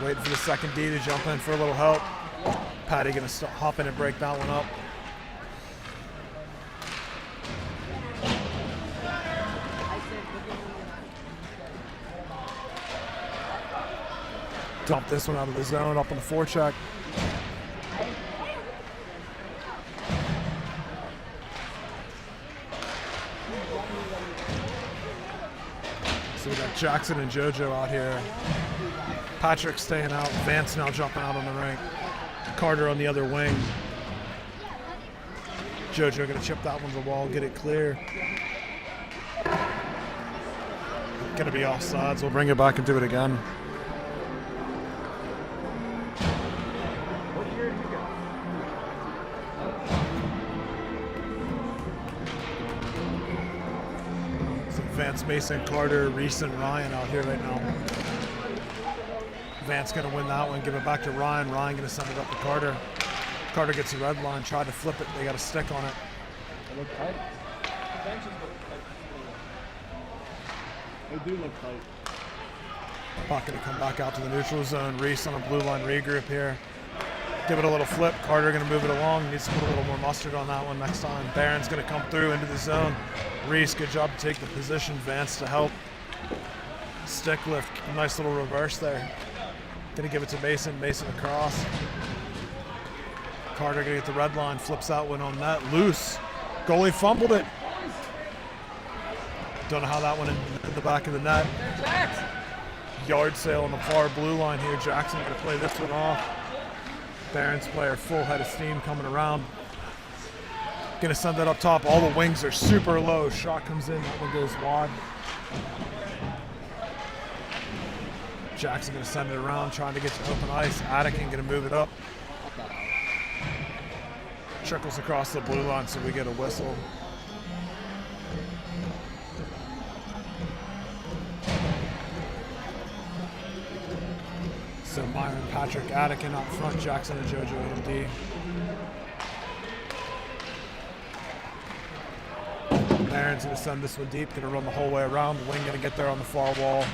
Waiting for the second D to jump in for a little help. Patty gonna hop in and break that one up. Dump this one out of the zone, up on the forecheck. So we got Jackson and JoJo out here. Patrick staying out. Vance now jumping out on the rink. Carter on the other wing. JoJo gonna chip that one to the wall, get it clear. Gonna be offsides. We'll bring it back and do it again. Vance, Mason, Carter, Reese, and Ryan out here right now. Vance gonna win that one, give it back to Ryan. Ryan gonna send it up to Carter. Carter gets the red line, tried to flip it, they got a stick on it. They look tight. They do look tight. Puck gonna come back out to the neutral zone. Reese on a blue line regroup here. Give it a little flip. Carter gonna move it along. Needs to put a little more mustard on that one next time. Barron's gonna come through into the zone. Reese, good job to take the position. Vance to help. Stick lift, nice little reverse there. Gonna give it to Mason. Mason across. Carter gonna get the red line. Flips that one on net. Loose. Goalie fumbled it. Don't know how that went in the back of the net. Yard sale on the far blue line here. Jackson gonna play this one off. Barron's player, full head of steam coming around. Gonna send that up top. All the wings are super low. Shot comes in, that one goes wide. Jackson gonna send it around, trying to get to open ice. Attican gonna move it up. Trickles across the blue line, so we get a whistle. So Myron, Patrick, Attican up front, Jackson and JoJo in D. Barron's gonna send this one deep, gonna run the whole way around. The wing gonna get there on the far wall.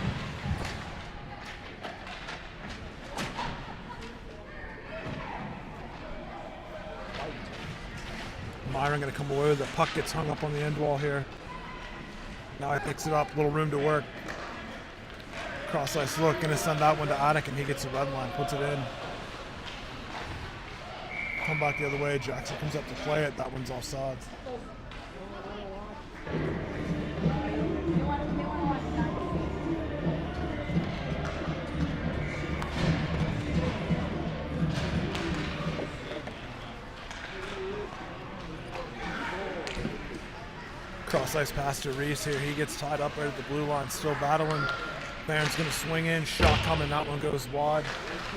Myron gonna come away with it. Puck gets hung up on the end wall here. Now he picks it up, little room to work. Cross ice look, gonna send that one to Attic, and he gets the red line, puts it in. Come back the other way, Jackson comes up to play it, that one's offsides. Cross ice pass to Reese here, he gets tied up right at the blue line, still battling. Barron's gonna swing in, shot coming, that one goes wide.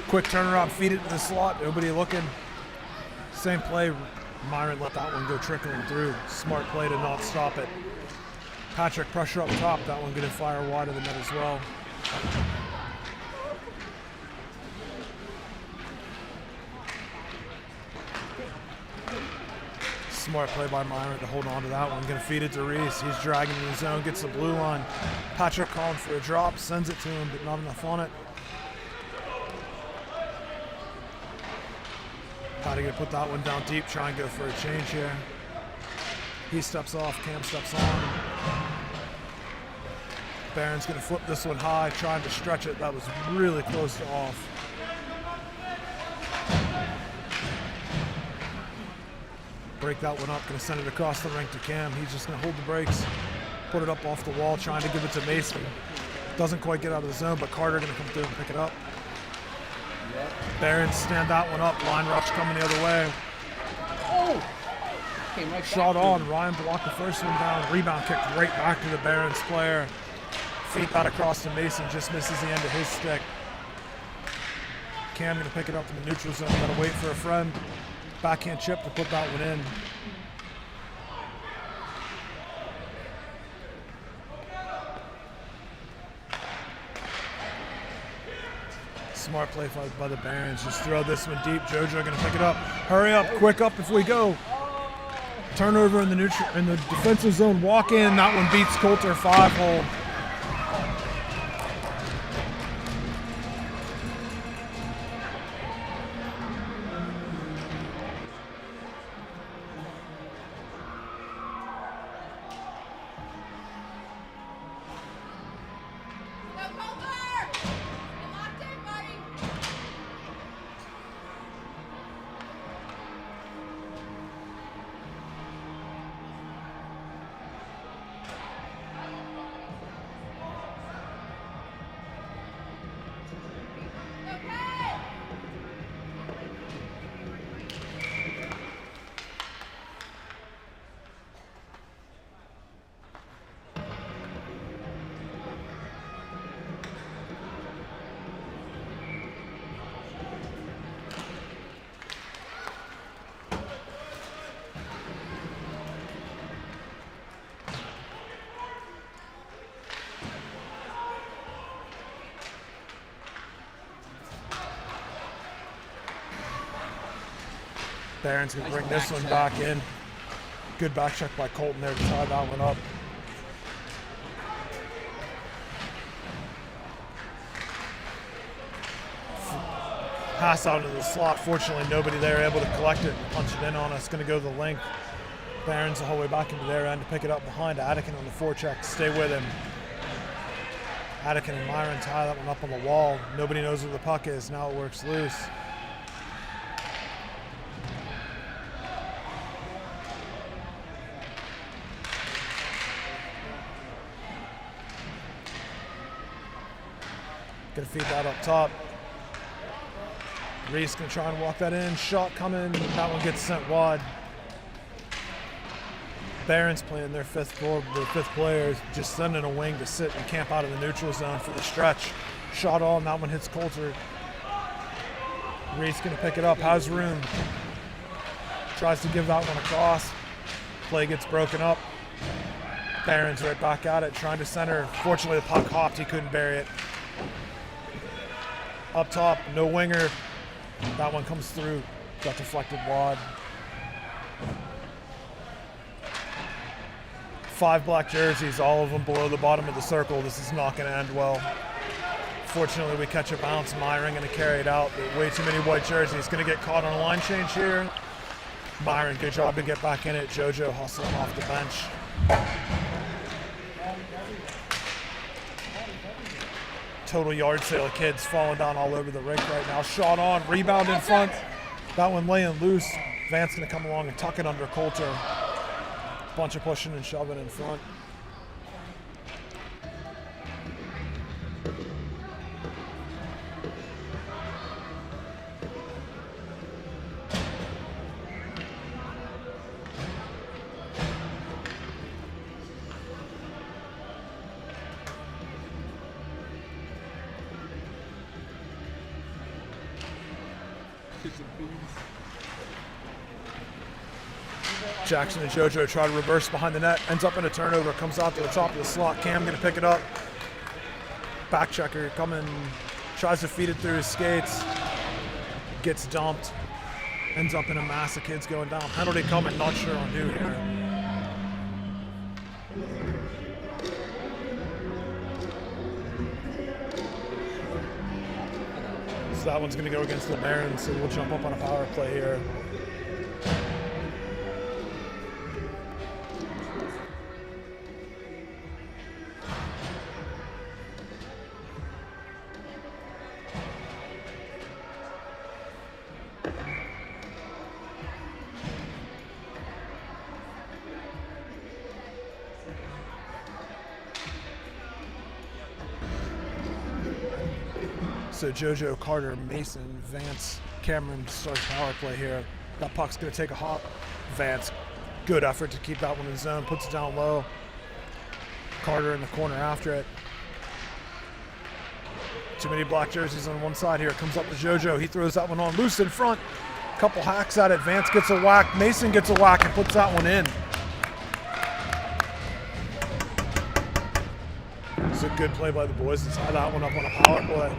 Quick turnaround, feed it to the slot, nobody looking. Same play, Myron let that one go trickling through. Smart play to not stop it. Patrick pressure up top, that one gonna fire wide of the net as well. Smart play by Myron to hold on to that one. Gonna feed it to Reese. He's dragging in the zone, gets the blue line. Patrick calling for a drop, sends it to him, but not enough on it. Patty gonna put that one down deep, try and go for a change here. He steps off, Cam steps on. Barron's gonna flip this one high, trying to stretch it. That was really close to off. Break that one up, gonna send it across the rink to Cam. He's just gonna hold the brakes, put it up off the wall, trying to give it to Mason. Doesn't quite get out of the zone, but Carter gonna come through and pick it up. Barron stand that one up, line rush coming the other way. Oh! Came right Shot on, Ryan blocked the first one down, rebound kicked right back to the Barron's player. Feet that across to Mason, just misses the end of his stick. Cam gonna pick it up in the neutral zone, gotta wait for a friend. Backhand chip to put that one in. Smart play by the Barons. Just throw this one deep. JoJo gonna pick it up. Hurry up, quick up if we go. Turnover in the defensive zone. Walk in. That one beats Coulter 5-hole. Barron's going to bring this one back in. Good back check by Colton there to tie that one up. Pass out into the slot. Fortunately, nobody there able to collect it and punch it in on us. Going to go the length. Barron's the whole way back into their end to pick it up behind Attican on the forecheck. Stay with him. Attican and Myron tie that one up on the wall. Nobody knows where the puck is. Now it works loose. Gonna feed that up top. Reese gonna try and walk that in. Shot coming. That one gets sent wide. Barron's playing their fifth player, just sending a wing to sit and camp out of the neutral zone for the stretch. Shot on, that one hits Coulter. Reese gonna pick it up, has room. Tries to give that one across. Play gets broken up. Barron's right back at it, trying to center. Fortunately, the puck hopped, he couldn't bury it. Up top, no winger. That one comes through, got deflected wide. 5 black jerseys, all of them below the bottom of the circle. This is not going to end well. Fortunately, we catch a bounce. Myron going to carry it out, but way too many white jerseys. Going to get caught on a line change here. Myron, good job to get back in it. JoJo hustling off the bench. Total yard sale of kids falling down all over the rink right now. Shot on, rebound in front. That one laying loose. Vance going to come along and tuck it under Coulter. Bunch of pushing and shoving in front. Jackson and JoJo try to reverse behind the net, ends up in a turnover, comes out to the top of the slot. Cam gonna pick it up. Back checker coming, tries to feed it through his skates, gets dumped, ends up in a mass of kids going down. Penalty coming, not sure on who here. So that one's gonna go against the Barons, so we'll jump up on a power play here. So JoJo, Carter, Mason, Vance, Cameron starts power play here. That puck's gonna take a hop. Vance, good effort to keep that one in zone, puts it down low. Carter in the corner after it. Too many black jerseys on one side here. Comes up to JoJo, he throws that one on loose in front. Couple hacks at it, Vance gets a whack, Mason gets a whack and puts that one in. It's a good play by the boys to tie that one up on a power play.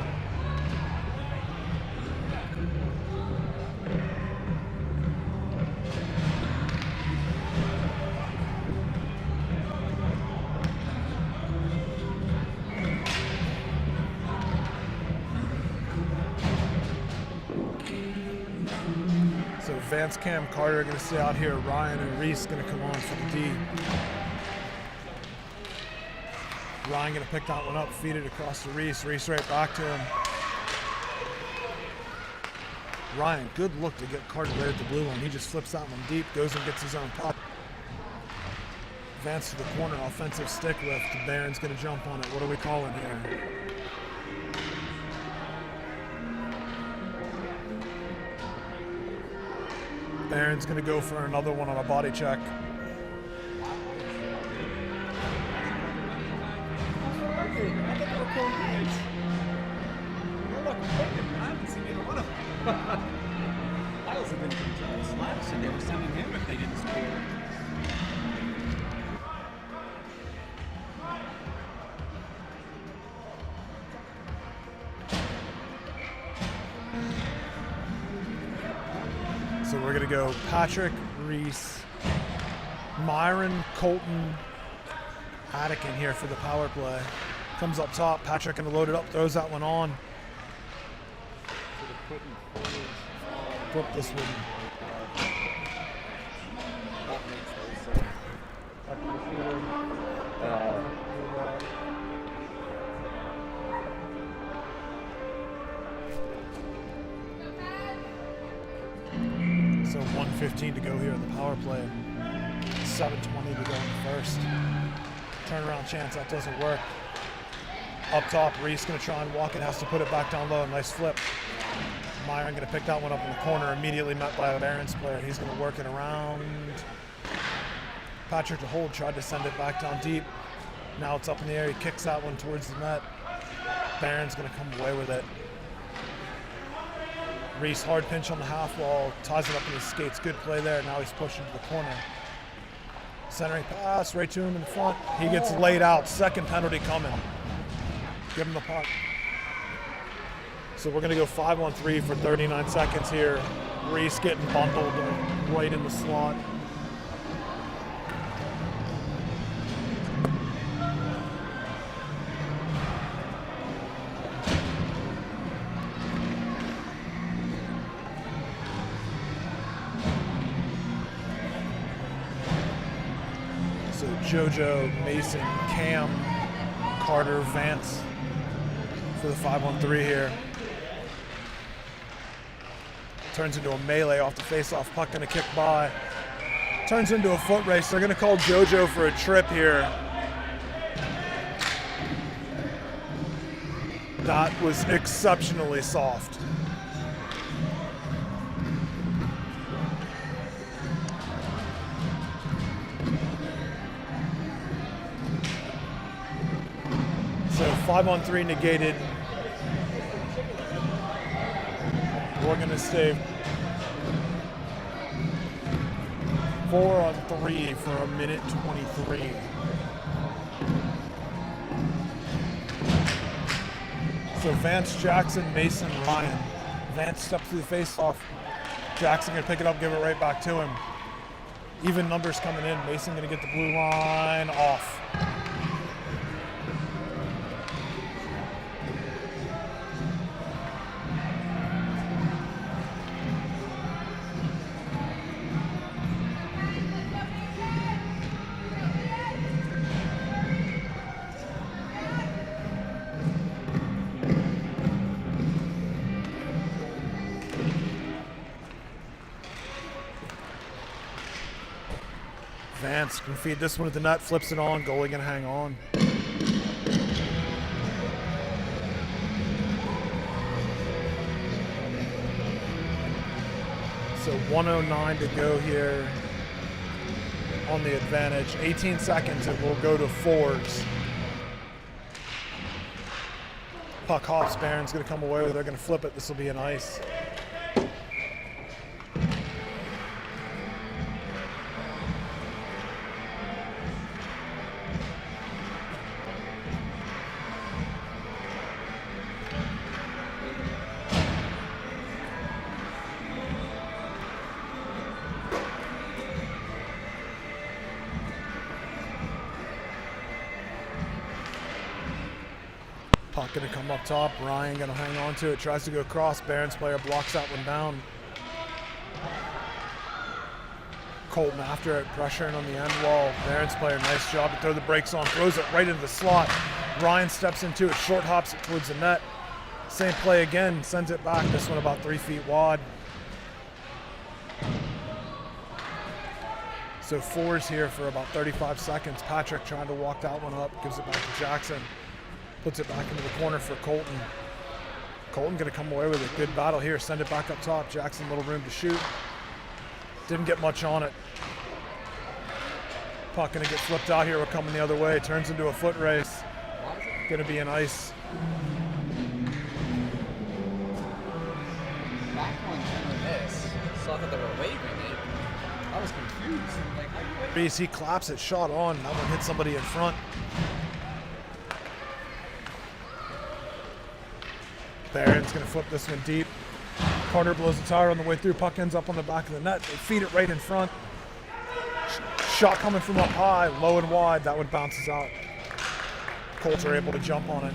Vance, Cam, Carter are going to stay out here. Ryan and Reese going to come on for the D. Ryan going to pick that one up, feed it across to Reese. Reese right back to him. Ryan, good look to get Carter there at the blue line. He just flips that one deep, goes and gets his own puck. Vance to the corner, offensive stick lift. Barron's going to jump on it. What are we calling here? Barron's going to go for another one on a body check. I also been to slaps and they were sending him if they didn't score. So we're gonna go Patrick, Reese, Myron, Colton, Attic in here for the power play. Comes up top, Patrick gonna load it up, throws that one on. Flip this one. So 1:15 to go here in the power play. 7:20 to go in the first. Turnaround chance, that doesn't work. Up top, Reese gonna try and walk it, has to put it back down low. Nice flip. Myron gonna pick that one up in the corner, immediately met by a Barons player. He's gonna work it around. Patrick to hold, tried to send it back down deep. Now it's up in the air, he kicks that one towards the net. Barron's gonna come away with it. Reese hard pinch on the half wall, ties it up in his skates. Good play there. Now he's pushing to the corner. Centering pass right to him in the front. He gets laid out. Second penalty coming. Give him the puck. So we're gonna go 5-on-3 for 39 seconds here. Reese getting bundled right in the slot. JoJo, Mason, Cam, Carter, Vance for the 5-on-3 here. Turns into a melee off the face-off, puck gonna kick by. Turns into a foot race. They're gonna call JoJo for a trip here. That was exceptionally soft. So 5-on-3 negated. We're gonna stay 4-on-3 for 1:23. So Vance, Jackson, Mason, Ryan. Vance steps through the face-off. Jackson gonna pick it up, give it right back to him. Even numbers coming in. Mason gonna get the blue line off. Vance can feed this one at the net, flips it on, goalie gonna hang on. So 1:09 to go here on the advantage. 18 seconds, it will go to fours. Puck hops, Barron's gonna come away with it, they're gonna flip it, this will be an ice. Puck gonna come up top, Ryan gonna hang on to it, tries to go across, Barron's player blocks that one down. Colton after it, pressuring on the end wall. Barron's player, nice job to throw the brakes on, throws it right into the slot. Ryan steps into it, short hops it towards the net. Same play again, sends it back, this one about 3 feet wide. So fours here for about 35 seconds. Patrick trying to walk that one up, gives it back to Jackson. Puts it back into the corner for Colton. Colton gonna come away with a good battle here. Send it back up top. Jackson, little room to shoot. Didn't get much on it. Puck gonna get flipped out here. We're coming the other way. Turns into a foot race. Gonna be an ice. Back on this, saw that they were waving it. I was confused. Like, how you waving? Reese, he claps it, shot on. That one hit somebody in front. Barron's gonna flip this one deep. Carter blows the tire on the way through. Puck ends up on the back of the net. They feed it right in front. Shot coming from up high, low and wide. That one bounces out. Colts are able to jump on it.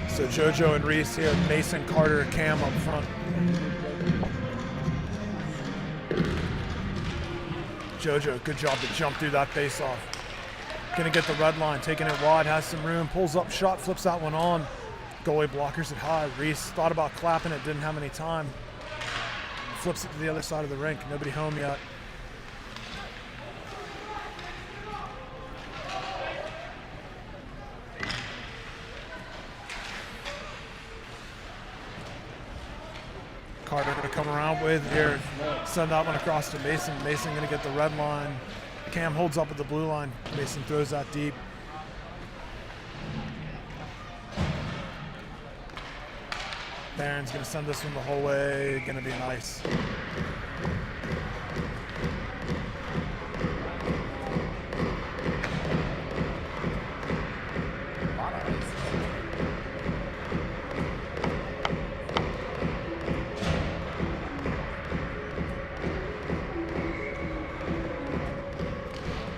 So JoJo and Reese here, Mason, Carter, Cam up front. JoJo, good job to jump through that face-off. Gonna get the red line, taking it wide, has some room, pulls up shot, flips that one on. Goalie blockers it high. Reese thought about clapping it, didn't have any time. Flips it to the other side of the rink, nobody home yet. Carter gonna come around with here, send that one across to Mason. Mason gonna get the red line. Cam holds up at the blue line. Mason throws that deep. Barron's gonna send this one the whole way. Gonna be nice.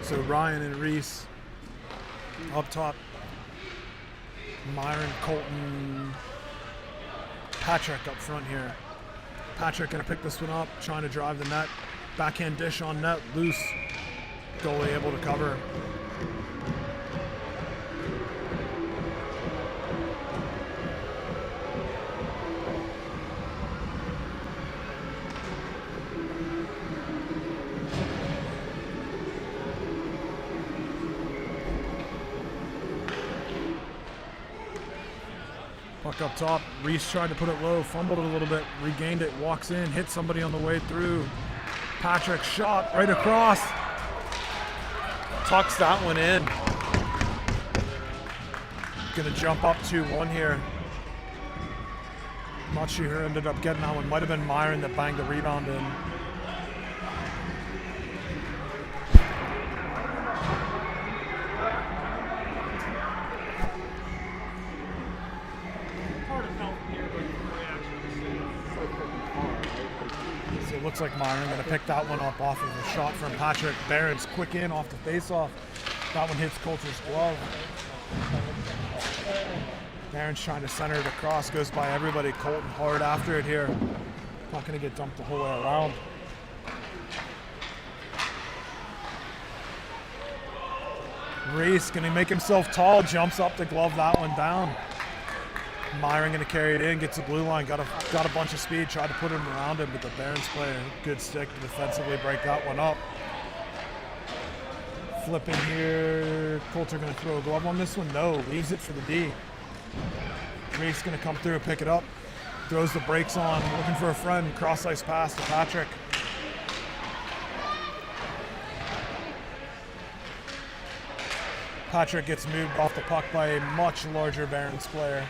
So Ryan and Reese up top. Myron, Colton, Patrick up front here. Patrick gonna pick this one up, trying to drive the net. Backhand dish on net, loose. Goalie able to cover. Puck up top, Reese tried to put it low, fumbled it a little bit, regained it, walks in, hits somebody on the way through. Patrick shot right across. Tucks that one in. Gonna jump up 2-1 here. Not sure who ended up getting that one. Might have been Myron that banged the rebound in. So it looks like Myron gonna pick that one up off of a shot from Patrick. Barron's quick in off the face-off. That one hits Coulter's glove. Barron's trying to center it across, goes by everybody. Colton hard after it here. Not gonna get dumped the whole way around. Reese gonna make himself tall, jumps up to glove that one down. Myron gonna carry it in, gets the blue line, got a bunch of speed, tried to put him around him, but the Barons play a good stick to defensively break that one up. Flipping here, Coulter gonna throw a glove on this one? No, leaves it for the D. Reese gonna come through and pick it up, throws the brakes on, looking for a friend, cross ice pass to Patrick. Patrick gets moved off the puck by a much larger Barons player.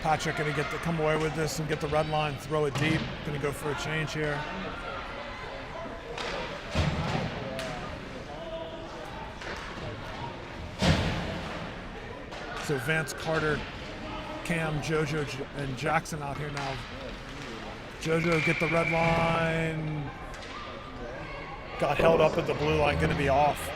Patrick gonna come away with this and get the red line, throw it deep. Gonna go for a change here. So Vance, Carter, Cam, JoJo, and Jackson out here now. JoJo get the red line. Got held up at the blue line, gonna be off.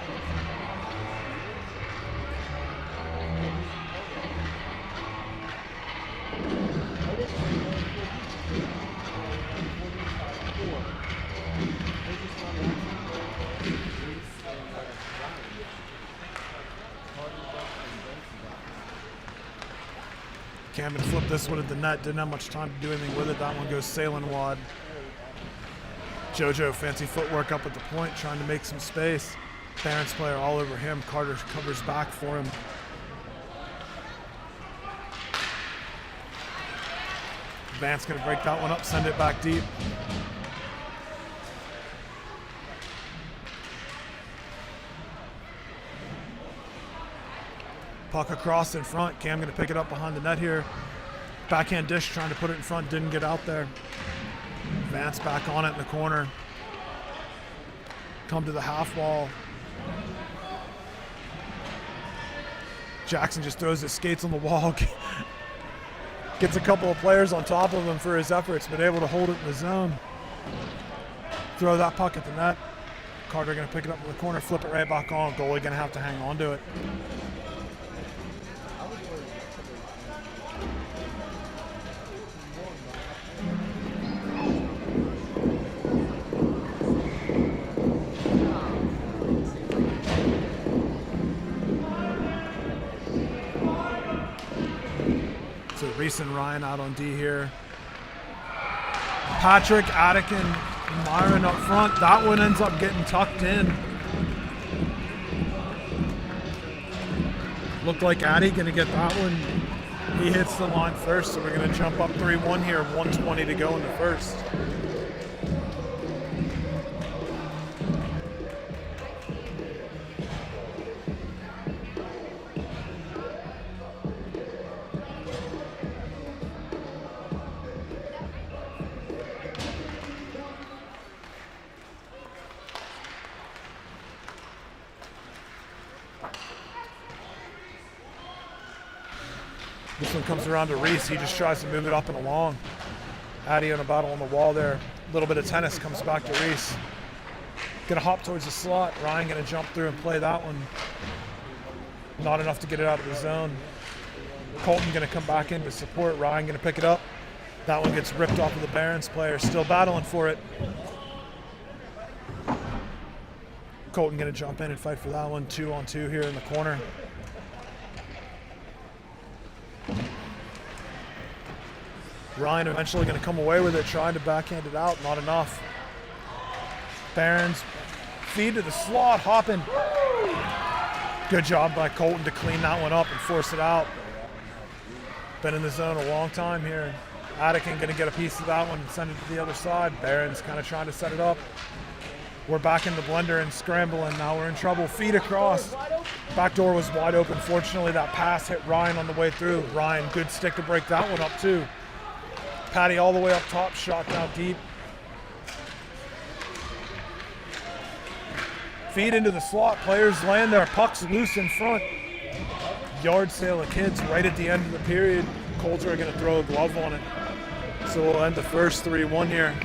Cam and flip this one at the net. Didn't have much time to do anything with it. That one goes sailing wide. JoJo, fancy footwork up at the point, trying to make some space. Barons player all over him. Carter covers back for him. Vance gonna break that one up, send it back deep. Puck across in front. Cam going to pick it up behind the net here. Backhand dish, trying to put it in front, didn't get out there. Vance back on it in the corner. Come to the half wall. Jackson just throws his skates on the wall. Gets a couple of players on top of him for his efforts, but able to hold it in the zone. Throw that puck at the net. Carter going to pick it up in the corner, flip it right back on. Goalie going to have to hang on to it. So Reese and Ryan out on D here. Patrick, Attic, and Myron up front. That one ends up getting tucked in. Looked like Addy going to get that one. He hits the line first, so we're going to jump up 3-1 here. 1:20 to go in the first. This one comes around to Reese. He just tries to move it up and along. Addy on a battle on the wall there. A little bit of tennis comes back to Reese. Gonna hop towards the slot. Ryan gonna jump through and play that one. Not enough to get it out of the zone. Colton gonna come back in to support. Ryan gonna pick it up. That one gets ripped off of the Barons player. Still battling for it. Colton gonna jump in and fight for that one. 2-on-2 here in the corner. Ryan eventually going to come away with it, trying to backhand it out. Not enough. Barons feed to the slot, hopping. Good job by Colton to clean that one up and force it out. Been in the zone a long time here. Attican going to get a piece of that one and send it to the other side. Barons kind of trying to set it up. We're back in the blender and scrambling. Now we're in trouble. Feed across. Back door was wide open. Fortunately, that pass hit Ryan on the way through. Ryan, good stick to break that one up too. Patty all the way up top, shot down deep. Feed into the slot, players land there, puck's loose in front. Yard sale of kids right at the end of the period. Colts are going to throw a glove on it. So we'll end the first 3-1 here.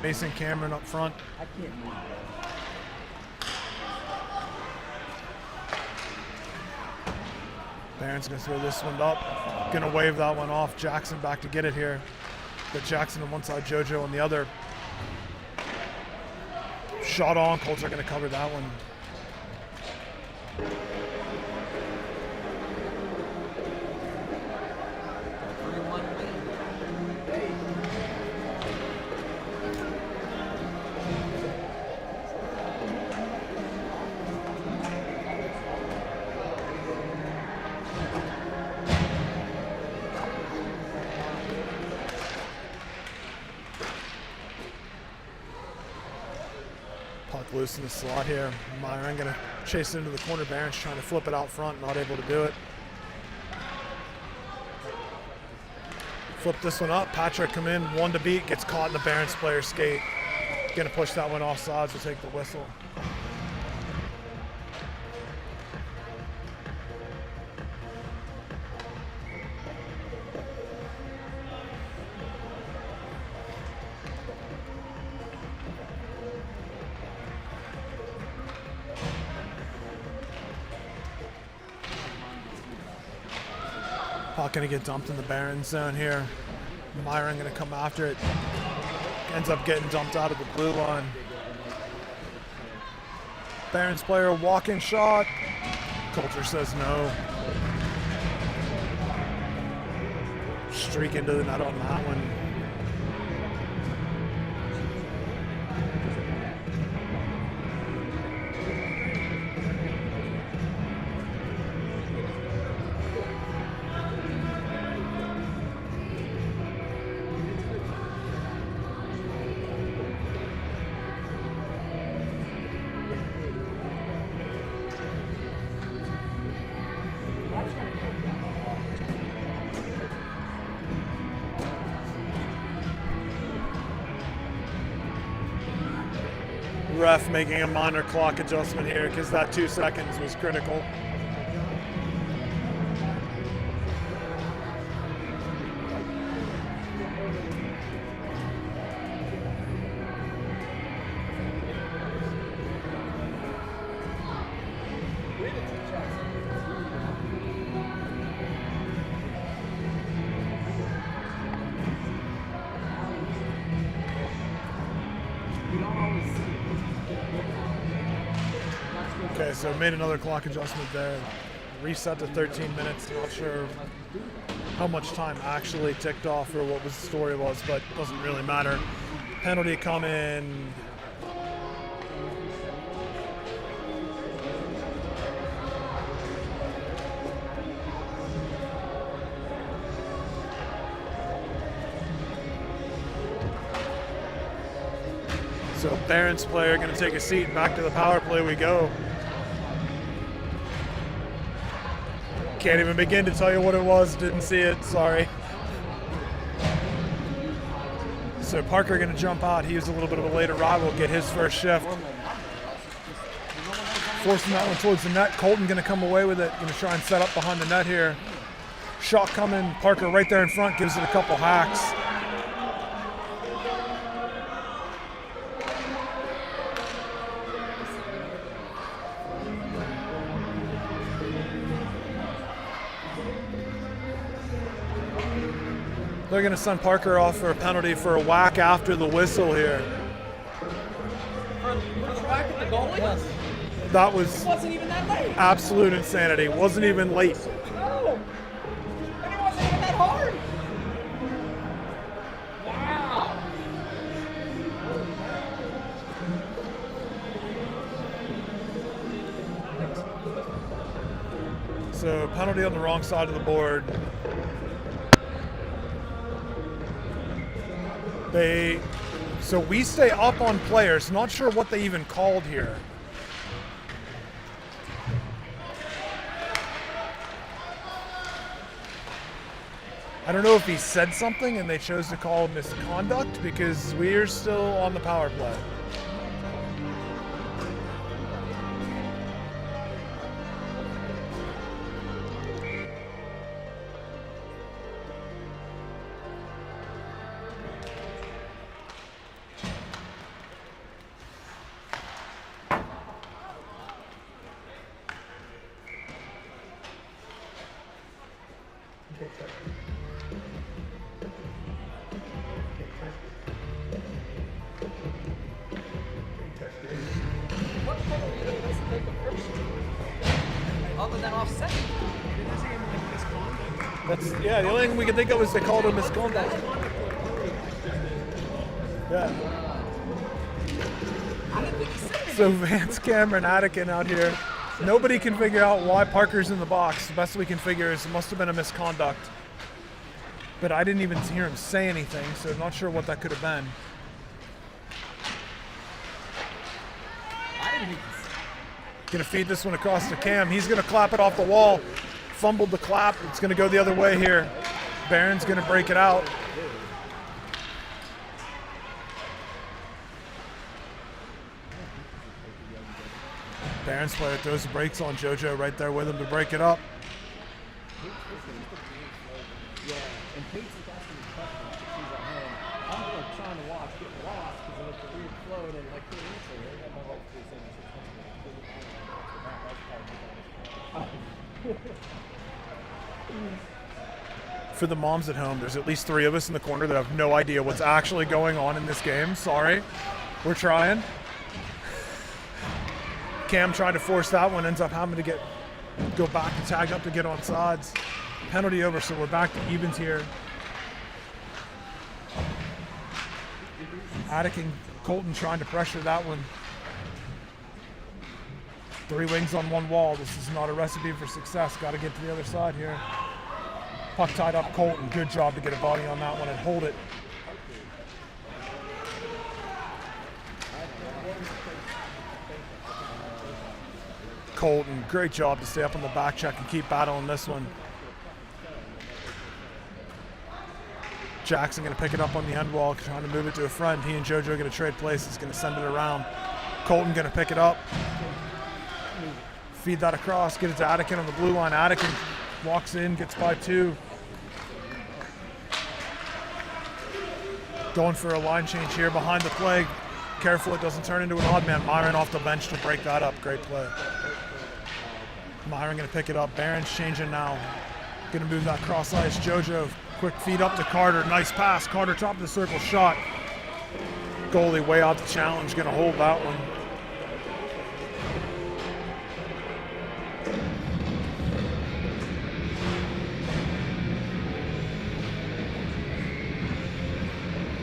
Mason Cameron up front. I can't move. Barron's gonna throw this one up. Gonna wave that one off. Jackson back to get it here. Got Jackson on one side, JoJo on the other. Shot on, Colts are gonna cover that one. loose in the slot here. Myron gonna chase it into the corner. Barron's trying to flip it out front, not able to do it. Flip this one up. Patrick come in, one to beat, gets caught in the Barron's player skate. Gonna push that one off sides, we'll take the whistle. Puck gonna get dumped in the Barron zone here. Myron gonna come after it. Ends up getting dumped out of the blue line. Barron's player walking shot. Coulter says no. Streak into the net on that one. Ref making a minor clock adjustment here because that 2 seconds was critical. Okay, so made another clock adjustment there. Reset to 13 minutes. Not sure how much time actually ticked off or what the story was, but it doesn't really matter. Penalty come in. So Barron's player going to take a seat. Back to the power play we go. Can't even begin to tell you what it was. Didn't see it. Sorry. So Parker going to jump out. He was a little bit of a late arrival. Get his first shift. Forcing that one towards the net. Colton going to come away with it. Going to try and set up behind the net here. Shot coming. Parker right there in front. Gives it a couple hacks. They're going to send Parker off for a penalty for a whack after the whistle here. For the whack at the goalie? Yes. That was It wasn't even that late. absolute insanity. Wasn't even late. No. And it wasn't even that hard. Wow. So penalty on the wrong side of the board. So we stay up on players. Not sure what they even called here. I don't know if he said something and they chose to call misconduct because we're still on the power play. What penalty does he take the first? Other than offset? That's the only thing we could think of is they called him misconduct. Yeah. I didn't think he said it. So Vance Cameron Attican out here. Nobody can figure out why Parker's in the box. The best we can figure is it must have been a misconduct. But I didn't even hear him say anything, so I'm not sure what that could have been. Gonna feed this one across to Cam. He's gonna clap it off the wall. Fumbled the clap. It's gonna go the other way here. Barron's gonna break it out. Barron's player throws the brakes on JoJo right there with him to break it up. Yeah, and Paige is asking me questions if she's at home. I'm like trying to watch, get lost because of like the weird flow and like couldn't answer it. And my wife was saying For the moms at home, there's at least 3 of us in the corner that have no idea what's actually going on in this game. Sorry, we're trying. Cam tried to force that one, ends up having to go back and tag up to get on sides. Penalty over, so we're back to evens here. Attic and Colton trying to pressure that one. 3 wings on 1 wall. This is not a recipe for success. Got to get to the other side here. Puck tied up Colton. Good job to get a body on that one and hold it. Colton, great job to stay up on the back check and keep battling this one. Jackson gonna pick it up on the end wall, trying to move it to a friend. He and JoJo gonna trade places, gonna send it around. Colton gonna pick it up. Feed that across, get it to Attican on the blue line. Attican walks in, gets by 2. Going for a line change here behind the play. Careful it doesn't turn into an odd man. Myron off the bench to break that up. Great play. Myron gonna pick it up. Barron's changing now. Gonna move that cross ice. JoJo, quick feed up to Carter. Nice pass. Carter top of the circle shot. Goalie way out the challenge. Gonna hold that one.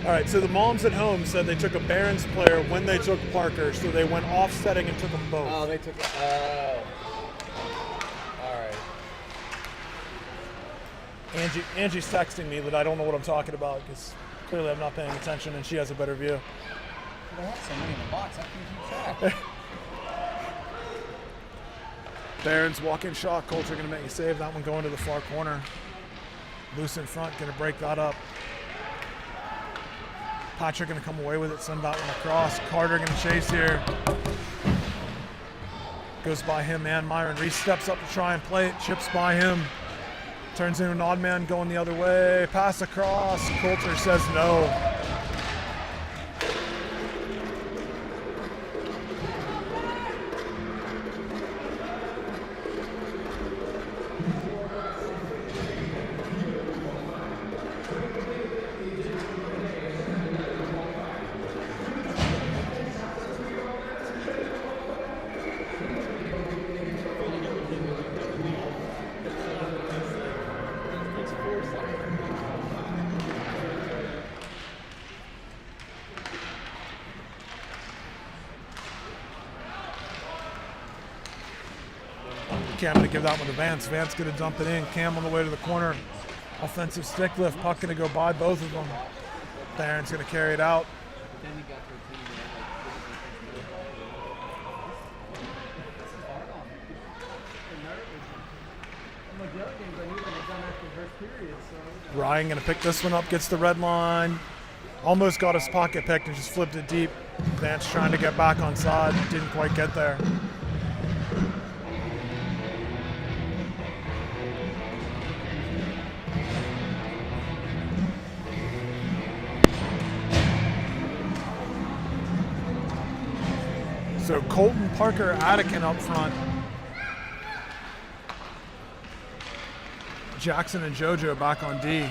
All right, so the moms at home said they took a Barron's player when they took Parker, so they went offsetting and took them both. Oh, they took it. Oh. All right. Angie's texting me that I don't know what I'm talking about because clearly I'm not paying attention and she has a better view. They have so many in the box, I can't keep track. Barron's walk-in shot. Coulter going to make a save. That one going to the far corner. Loose in front, going to break that up. Patrick going to come away with it, send that one across. Carter going to chase here. Goes by him and Myron. Reese steps up to try and play it. Chips by him. Turns into an odd man going the other way. Pass across. Coulter says no. Cam going to give that one to Vance. Vance going to dump it in. Cam on the way to the corner. Offensive stick lift. Puck going to go by both of them. Barron's going to carry it out. Ryan going to pick this one up. Gets the red line. Almost got his pocket picked and just flipped it deep. Vance trying to get back on side. Didn't quite get there. So Colton, Parker, Attican up front. Jackson and JoJo back on D.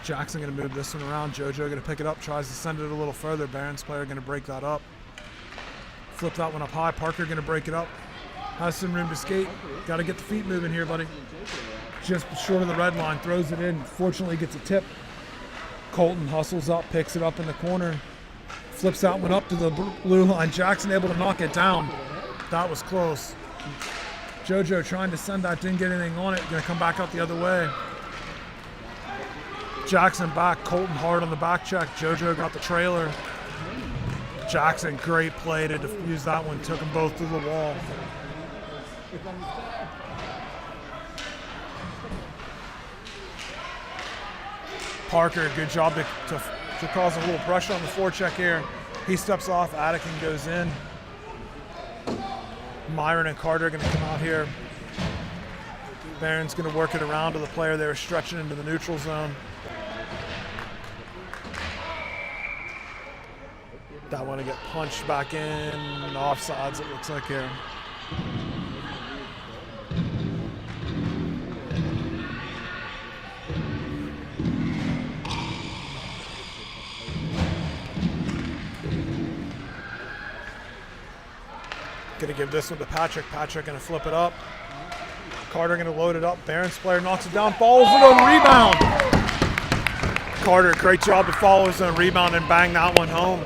Jackson going to move this one around. JoJo going to pick it up, tries to send it a little further. Barron's player going to break that up. Flip that one up high. Parker going to break it up. Has some room to skate. Got to get the feet moving here, buddy. Just short of the red line. Throws it in. Fortunately gets a tip. Colton hustles up, picks it up in the corner. Flips that one up to the blue line. Jackson able to knock it down. That was close. JoJo trying to send that, didn't get anything on it. Gonna come back out the other way. Jackson back, Colton hard on the back check. JoJo got the trailer. Jackson, great play to defuse that one. Took them both through the wall. Parker, good job to cause a little pressure on the forecheck here. He steps off, Attican goes in. Myron and Carter are going to come out here. Barron's going to work it around to the player there, stretching into the neutral zone. That one to get punched back in, offsides it looks like here. Gonna give this one to Patrick. Patrick gonna flip it up. Carter gonna load it up. Barron's player knocks it down, follows it on rebound. Carter, great job to follow his own rebound and bang that one home.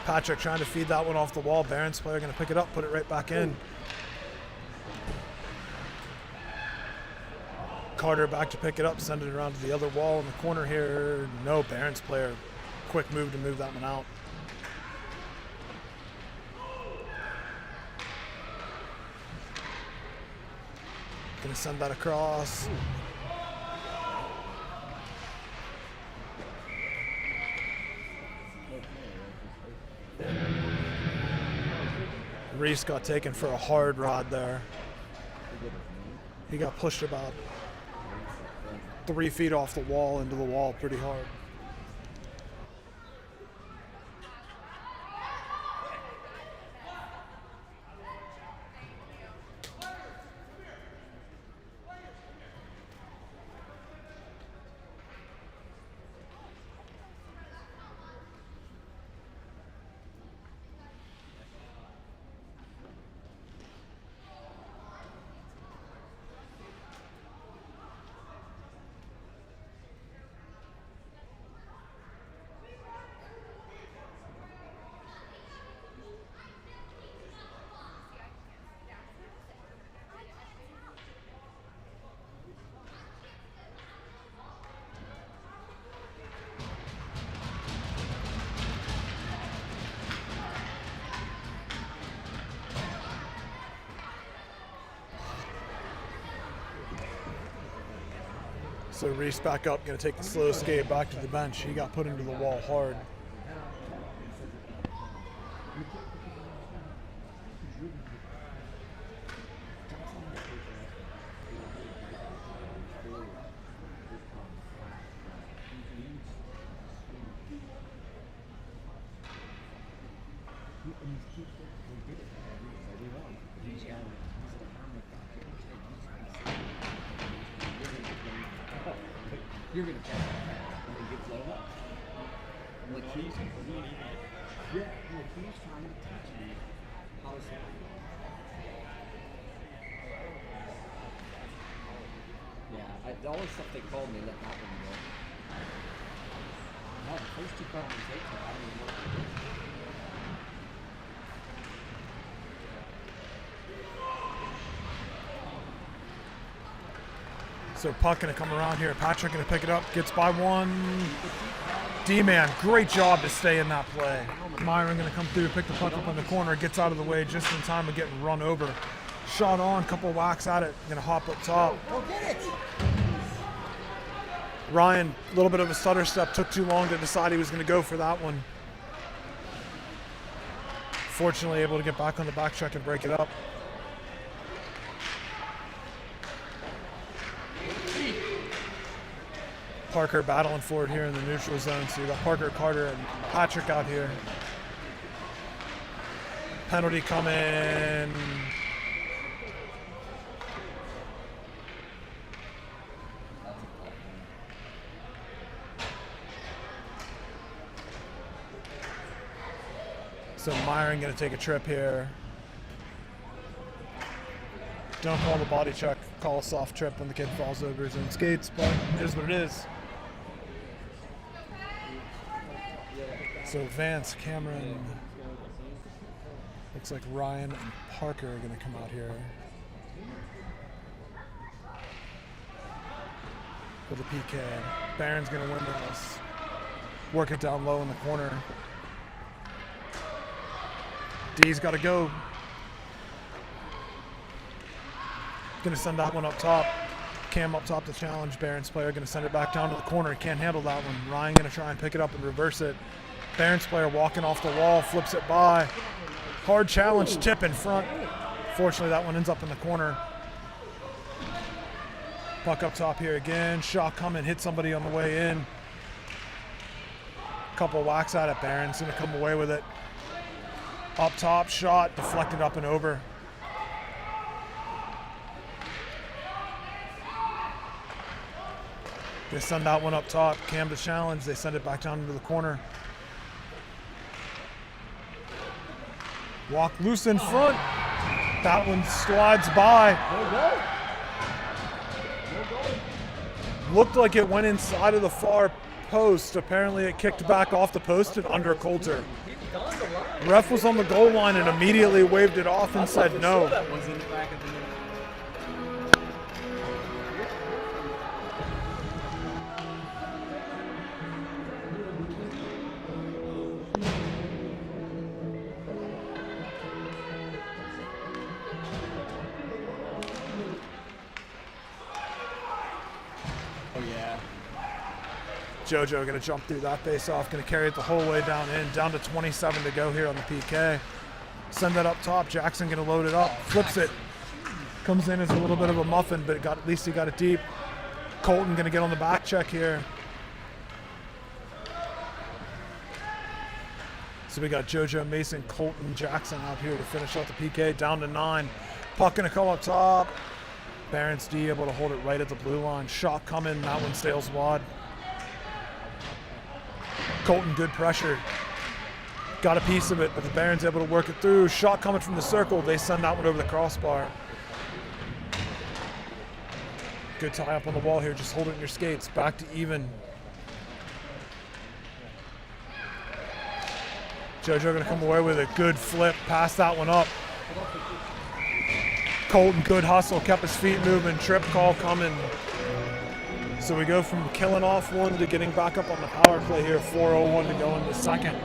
Patrick trying to feed that one off the wall. Barron's player going to pick it up, put it right back in. Carter back to pick it up, send it around to the other wall in the corner here. No, Barron's player, quick move to move that one out. Going to send that across. Reese got taken for a hard rod there. He got pushed about 3 feet off the wall into the wall pretty hard. So Reese back up, going to take the slow skate back to the bench. He got put into the wall hard. You're gonna catch it when he gets low up. Like he's trying to touch me. How is that? Yeah, all the stuff they called me, let that one go. No, the first two calls they took, I don't even know what they did. So puck gonna come around here. Patrick gonna pick it up, gets by one. D-man, great job to stay in that play. Myron gonna come through, pick the puck up in the corner, gets out of the way just in time of getting run over. Shot on, couple whacks at it, gonna hop up top. Go get it! Ryan, a little bit of a stutter step, took too long to decide he was gonna go for that one. Fortunately able to get back on the back check and break it up. Parker battling for it here in the neutral zone. So you got Parker, Carter, and Patrick out here. Penalty coming. So Myron gonna take a trip here. Don't call the body check, call a soft trip when the kid falls over his own skates, but it is what it is. So Vance, Cameron, looks like Ryan and Parker are gonna come out here for the PK. Barron's gonna win this. Work it down low in the corner. D's gotta go. Gonna send that one up top. Cam up top to challenge. Barron's player gonna send it back down to the corner. He can't handle that one. Ryan gonna try and pick it up and reverse it. Barron's player walking off the wall, flips it by. Hard challenge, tip in front. Fortunately, that one ends up in the corner. Puck up top here again. Shot coming, hit somebody on the way in. Couple whacks at it. Barron's gonna come away with it. Up top, shot, deflected up and over. They send that one up top. Cam to challenge. They send it back down into the corner. Walk loose in front. That one slides by. Looked like it went inside of the far post. Apparently it kicked back off the post and under Coulter. Ref was on the goal line and immediately waved it off and said no. JoJo going to jump through that face-off, going to carry it the whole way down in. Down to 27 to go here on the PK. Send that up top. Jackson going to load it up. Flips it. Comes in as a little bit of a muffin, but at least he got it deep. Colton going to get on the back check here. So we got JoJo, Mason, Colton, Jackson out here to finish out the PK. Down to 9. Puck going to come up top. Barron's D able to hold it right at the blue line. Shot coming. That one sails wide. Colton, good pressure. Got a piece of it, but the Barons able to work it through. Shot coming from the circle. They send that one over the crossbar. Good tie up on the wall here. Just hold it in your skates. Back to even. JoJo going to come away with a good flip. Pass that one up. Colton, good hustle. Kept his feet moving. Trip call coming. So we go from killing off one to getting back up on the power play here. 4:01 to go in the second.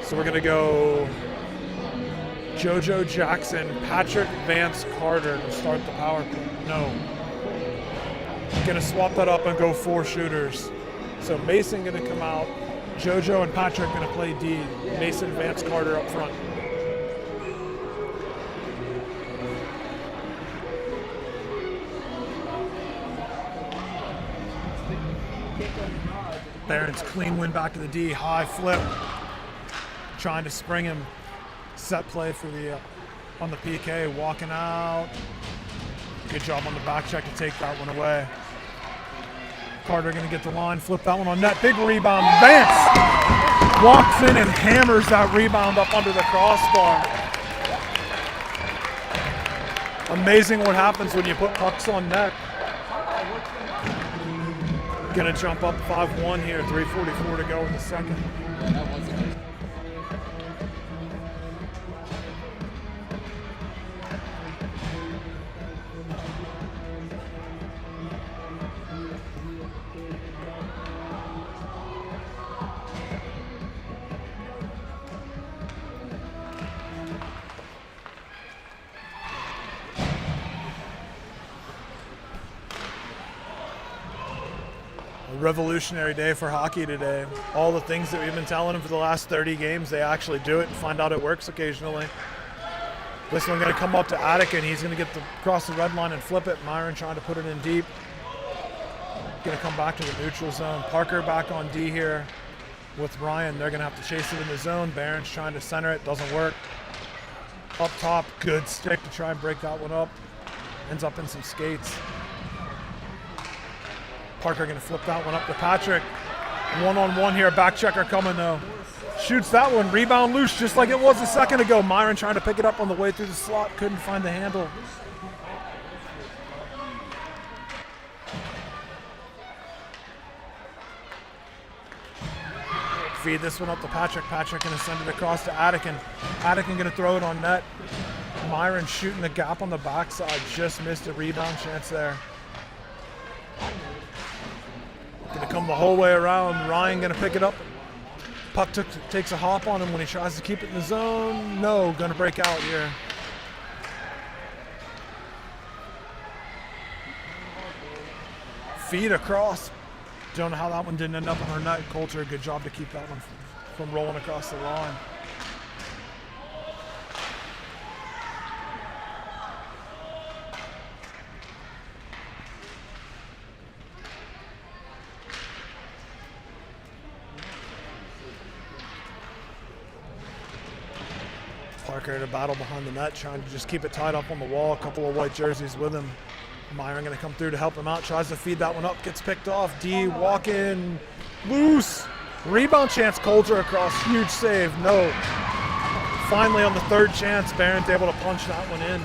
So we're going to go JoJo, Jackson, Patrick, Vance, Carter to start the power play. No. Going to swap that up and go 4 shooters. So Mason going to come out. JoJo and Patrick going to play D. Mason, Vance, Carter up front. Barron's clean win back to the D, high flip. Trying to spring him. Set play for the on the PK, walking out. Good job on the back check to take that one away. Carter gonna get the line, flip that one on net. Big rebound. Vance walks in and hammers that rebound up under the crossbar. Amazing what happens when you put pucks on net. Gonna jump up 5-1 here, 3:44 to go in the second. Revolutionary day for hockey today. All the things that we've been telling them for the last 30 games, they actually do it and find out it works occasionally. This one going to come up to Attic, and he's going to get across the red line and flip it. Myron trying to put it in deep. Going to come back to the neutral zone. Parker back on D here with Ryan. They're going to have to chase it in the zone. Barron's trying to center it. Doesn't work. Up top, good stick to try and break that one up. Ends up in some skates. Parker going to flip that one up to Patrick. One-on-one here. Back checker coming though. Shoots that one. Rebound loose just like it was a second ago. Myron trying to pick it up on the way through the slot. Couldn't find the handle. Feed this one up to Patrick. Patrick going to send it across to Attican. Attican going to throw it on net. Myron shooting the gap on the backside. Just missed a rebound chance there. Going to come the whole way around. Ryan going to pick it up. Puck takes a hop on him when he tries to keep it in the zone. No, going to break out here. Feed across. Don't know how that one didn't end up on her net. Coulter, good job to keep that one from rolling across the line. Parker to battle behind the net, trying to just keep it tied up on the wall. A couple of white jerseys with him. Myron going to come through to help him out. Tries to feed that one up. Gets picked off. D walking loose. Rebound chance. Coulter across. Huge save. No. Finally on the third chance, Barron's able to punch that one in.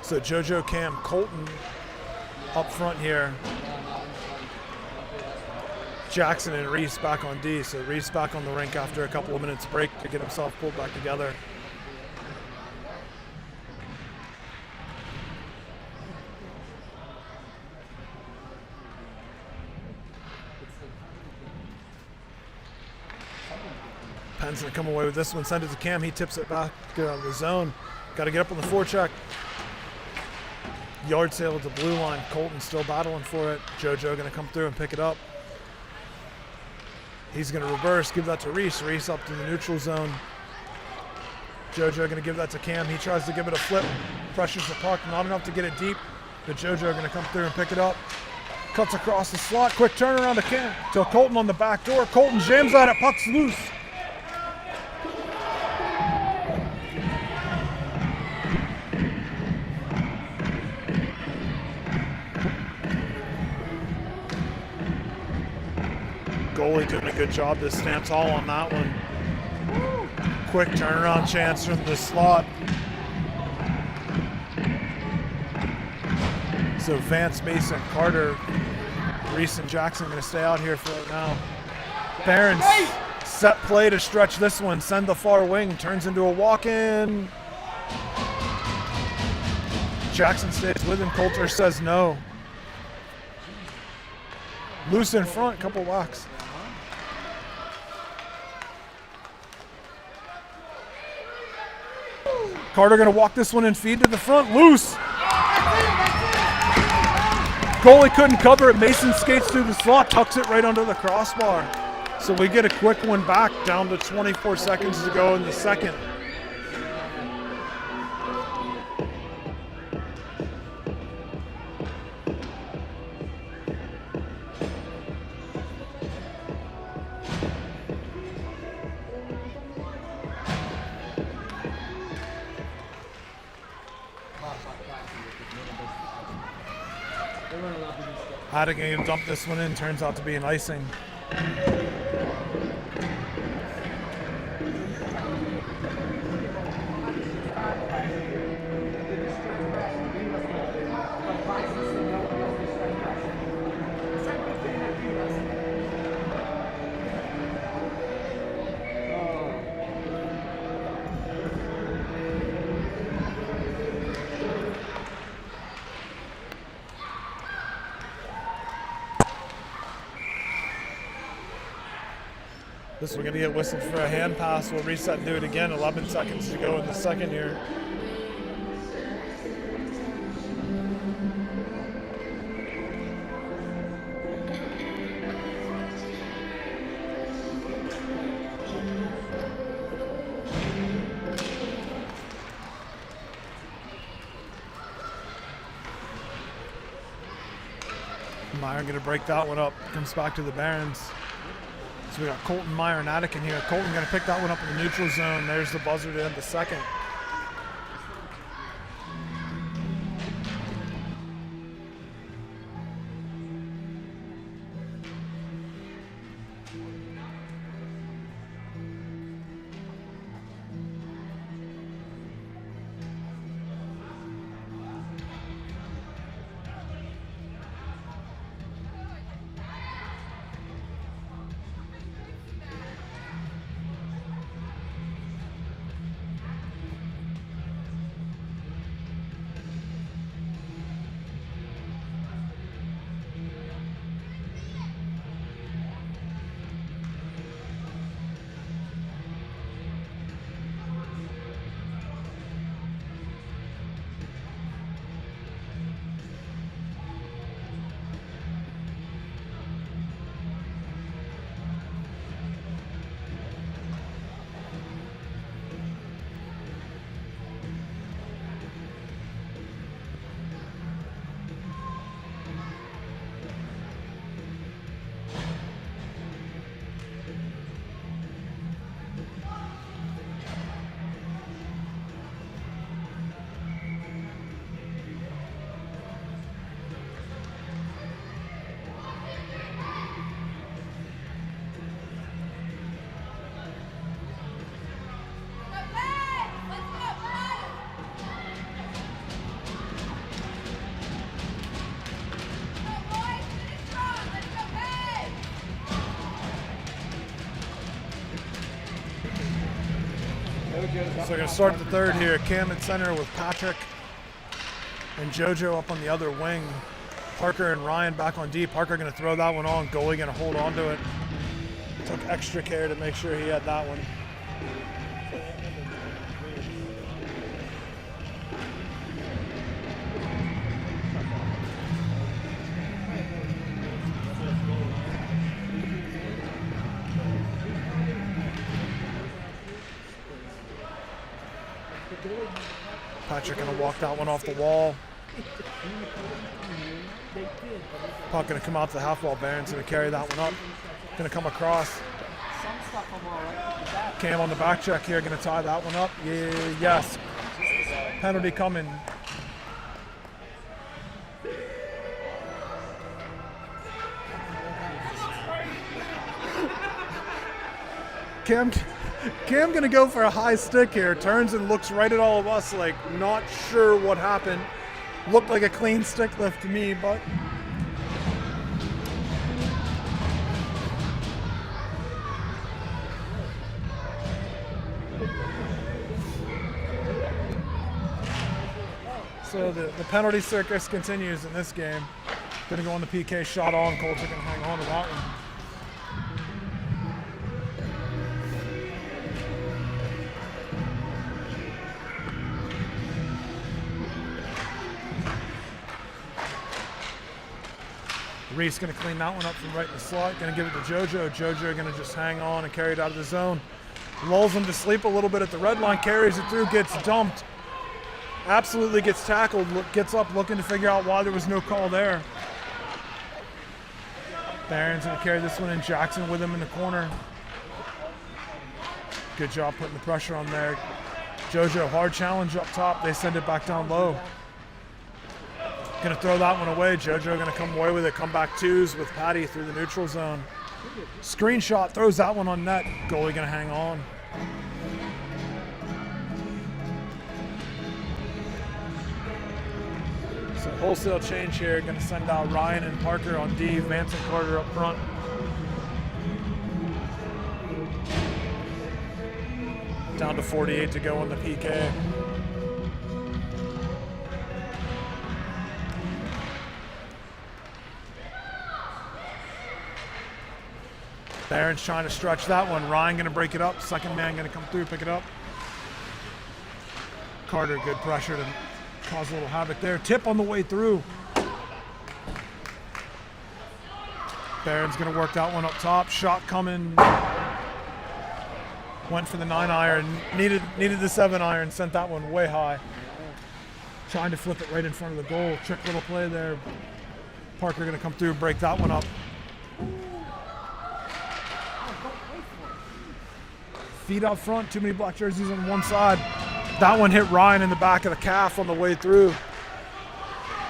So JoJo, Cam, Colton up front here. Jackson and Reese back on D. So Reese back on the rink after a couple of minutes break to get himself pulled back together. Penn's gonna come away with this one, send it to Cam. He tips it back, get out of the zone. Got to get up on the forecheck. Yard sale at the blue line. Colton still battling for it. JoJo going to come through and pick it up. He's going to reverse, give that to Reese. Reese up to the neutral zone. JoJo going to give that to Cam. He tries to give it a flip. Pressures the puck, not enough to get it deep. But JoJo going to come through and pick it up. Cuts across the slot. Quick turnaround to Cam. To Colton on the back door. Colton jams at it. Puck's loose. Goalie doing a good job to stamp all on that one. Quick turnaround chance from the slot. So Vance, Mason, Carter, Reese, and Jackson going to stay out here for it now. Barron's set play to stretch this one. Send the far wing. Turns into a walk-in. Jackson stays with him. Coulter says no. Loose in front. Couple whacks. Carter going to walk this one and feed to the front. Loose. Goalie couldn't cover it. Mason skates through the slot, tucks it right under the crossbar. So we get a quick one back, down to 24 seconds to go in the second. Attican dump this one in, turns out to be an icing. This is going to get whistled for a hand pass. We'll reset and do it again. 11 seconds to go in the second here. Ryan going to break that one up. Comes back to the Barons. So we got Colton, Meyer, and Attic in here. Colton going to pick that one up in the neutral zone. There's the buzzer to end the second. So we're going to start the third here. Cam at center with Patrick and JoJo up on the other wing. Parker and Ryan back on D. Parker going to throw that one on. Goalie going to hold on to it. Took extra care to make sure he had that one. Patrick going to walk that one off the wall. Puck going to come out to the half wall. Barron's going to carry that one up. Going to come across. Cam on the back check here. Going to tie that one up. Yeah, yes. Penalty coming. Cam gonna go for a high stick here. Turns and looks right at all of us like not sure what happened. Looked like a clean stick lift to me, but so the penalty circus continues in this game. Gonna go on the PK shot on. Colts are gonna hang on to that one. Reese going to clean that one up from right in the slot. Going to give it to JoJo. JoJo going to just hang on and carry it out of the zone. Lulls him to sleep a little bit at the red line. Carries it through. Gets dumped. Absolutely gets tackled. Gets up looking to figure out why there was no call there. Barron's going to carry this one in. Jackson with him in the corner. Good job putting the pressure on there. JoJo, hard challenge up top. They send it back down low. Going to throw that one away. JoJo going to come away with it. Come back twos with Patty through the neutral zone. Screenshot, throws that one on net. Goalie going to hang on. So wholesale change here. Going to send out Ryan and Parker on D. Vance and Carter up front. Down to 48 to go on the PK. Barron's trying to stretch that one. Ryan going to break it up. Second man going to come through, pick it up. Carter, good pressure to cause a little havoc there. Tip on the way through. Barron's going to work that one up top. Shot coming. Went for the 9-iron. Needed the 7-iron. Sent that one way high. Trying to flip it right in front of the goal. Trick little play there. Parker gonna come through, break that one up. Feet out front, too many black jerseys on one side. That one hit Ryan in the back of the calf on the way through.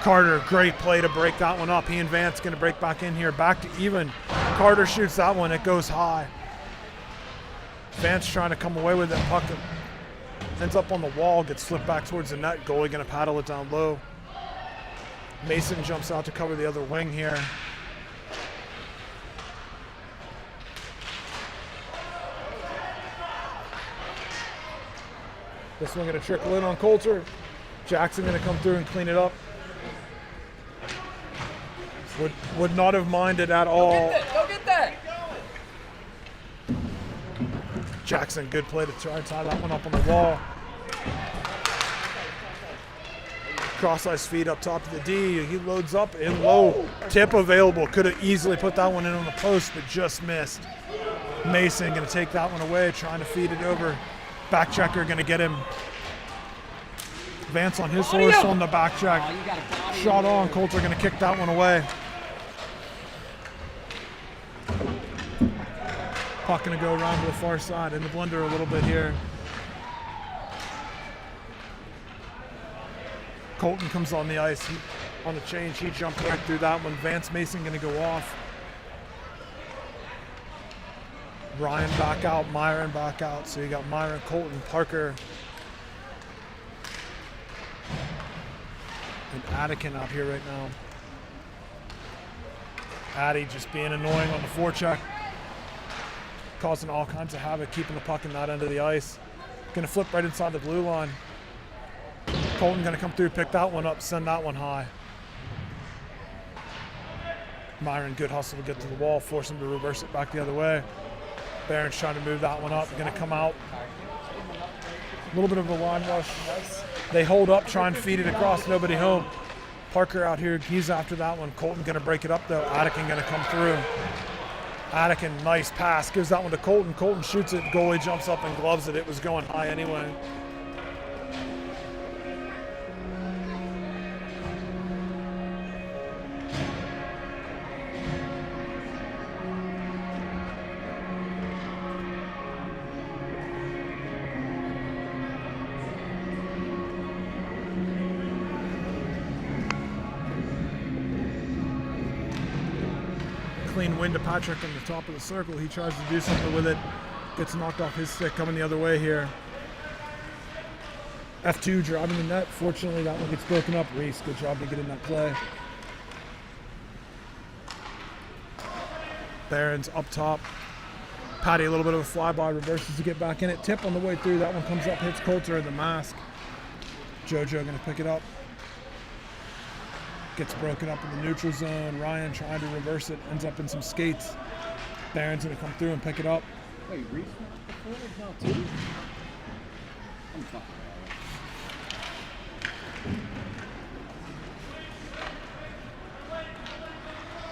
Carter, great play to break that one up. He and Vance gonna break back in here, back to even. Carter shoots that one, it goes high. Vance trying to come away with it, puck ends up on the wall, gets flipped back towards the net. Goalie gonna paddle it down low. Mason jumps out to cover the other wing here. This one gonna trickle in on Coulter. Jackson gonna come through and clean it up. Would not have minded at all. Go get that! Jackson, good play to try and tie that one up on the wall. Cross-ice feed up top of the D. He loads up in low. Tip available. Could have easily put that one in on the post, but just missed. Mason going to take that one away, trying to feed it over. Back checker going to get him. Vance on his horse on the back check. Shot on. Coulter going to kick that one away. Puck going to go around to the far side in the blender a little bit here. Colton comes on the ice. On the change, he jumped right through that one. Vance Mason going to go off. Ryan back out, Myron back out. So you got Myron, Colton, Parker, and Attican out here right now. Addy just being annoying on the forecheck, causing all kinds of havoc, keeping the puck in that end of the ice. Gonna flip right inside the blue line. Colton gonna come through, pick that one up, send that one high. Myron, good hustle to get to the wall, force him to reverse it back the other way. Barron's trying to move that one up, gonna come out. A little bit of a line rush. They hold up, try and feed it across, nobody home. Parker out here, he's after that one. Colton gonna break it up though. Attican gonna come through. Attican, nice pass, gives that one to Colton. Colton shoots it, goalie jumps up and gloves it. It was going high anyway. Clean win to Patrick on the top of the circle. He tries to do something with it. Gets knocked off his stick, coming the other way here. F2 driving the net. Fortunately, that one gets broken up. Reese, good job to get in that play. Barron's up top. Patty, a little bit of a flyby, reverses to get back in it. Tip on the way through. That one comes up, hits Coulter in the mask. JoJo going to pick it up. Gets broken up in the neutral zone. Ryan trying to reverse it, ends up in some skates. Barron's going to come through and pick it up. Wait, Reese went forward now too? I'm fine.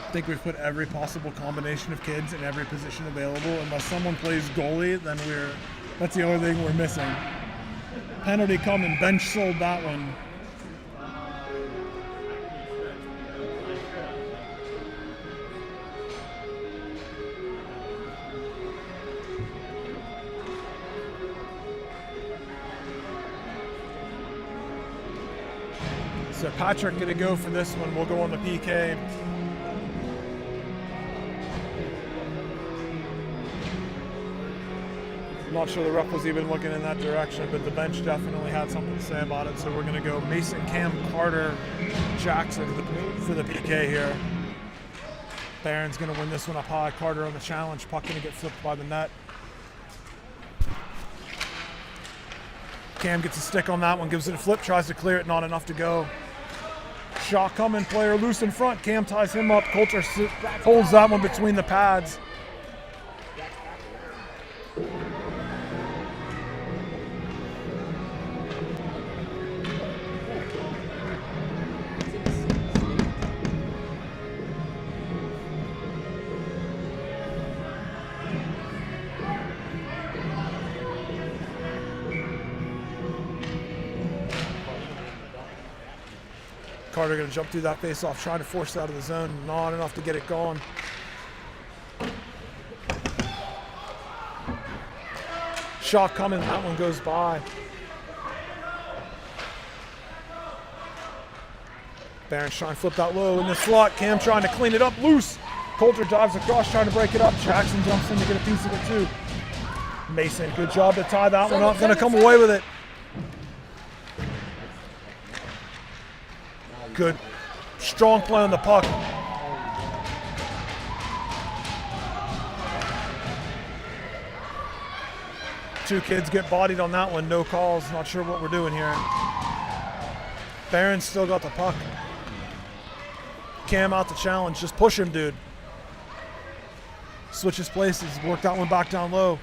I think we've put every possible combination of kids in every position available. Unless someone plays goalie, then that's the only thing we're missing. Penalty coming, bench sold that one. So Patrick gonna go for this one. We'll go on the PK. I'm not sure the ref was even looking in that direction, but the bench definitely had something to say about it. So we're gonna go Mason, Cam, Carter, Jackson for the PK here. Barron's gonna win this one up high. Carter on the challenge. Puck gonna get flipped by the net. Cam gets a stick on that one, gives it a flip, tries to clear it, not enough to go. Shot coming, player loose in front. Cam ties him up. Coulter holds that one between the pads. Carter going to jump through that face-off, trying to force it out of the zone. Not enough to get it going. Shot coming, that one goes by. Barron's trying to flip that low in the slot. Cam trying to clean it up, loose. Coulter dives across, trying to break it up. Jackson jumps in to get a piece of it too. Mason, good job to tie that one up. Gonna come away with it. Good, strong play on the puck. Two kids get bodied on that one, no calls. Not sure what we're doing here. Barron's still got the puck. Cam out the challenge, just push him, dude. Switches places, work that one back down low.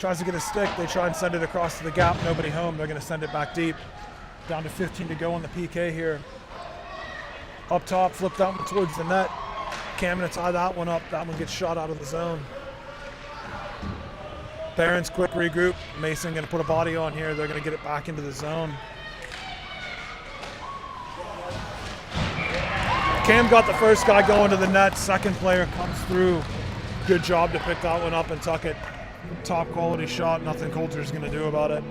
Tries to get a stick, they try and send it across to the gap, nobody home. They're gonna send it back deep. Down to 15 to go on the PK here. Up top, flip that one towards the net. Cam gonna tie that one up. That one gets shot out of the zone. Barron's quick regroup. Mason gonna put a body on here. They're gonna get it back into the zone. Cam got the first guy going to the net. Second player comes through. Good job to pick that one up and tuck it. Top quality shot. Nothing Coulter's gonna do about it.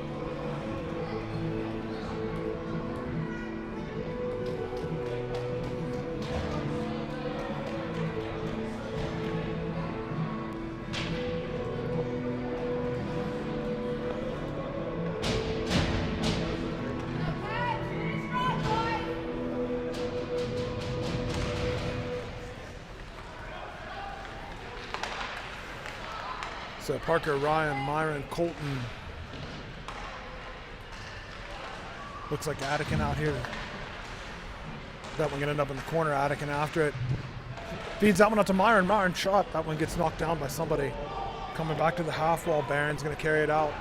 So Parker, Ryan, Myron, Colton. Looks like Attican out here. That one gonna end up in the corner. Attican after it. Feeds that one up to Myron. Myron shot. That one gets knocked down by somebody. Coming back to the half wall. Barron's gonna carry it out.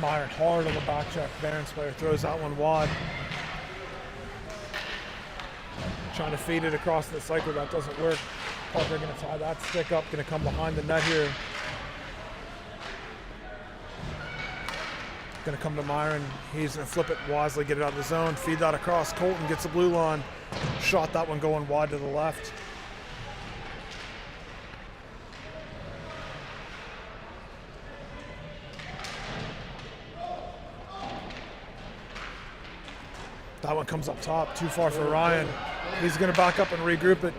Myron hard on the back check. Barron's player throws that one wide. Trying to feed it across the cycle. That doesn't work. Parker gonna tie that stick up, gonna come behind the net here. Gonna come to Myron. He's gonna flip it wisely, get it out of the zone, feed that across. Colton gets the blue line. Shot that one going wide to the left. That one comes up top, too far for Ryan. He's gonna back up and regroup it.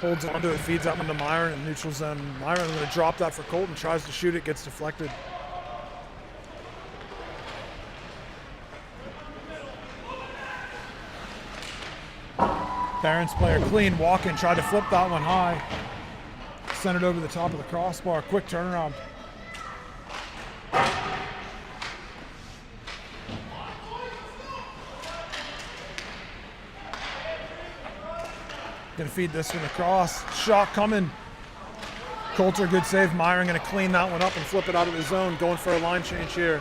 Holds onto it, feeds that one to Myron in neutral zone. Myron's gonna drop that for Colton, tries to shoot it, gets deflected. Barron's player clean, walking, tried to flip that one high. Sent it over the top of the crossbar, quick turnaround. Gonna feed this one across. Shot coming. Coulter, good save. Myron gonna clean that one up and flip it out of the zone. Going for a line change here.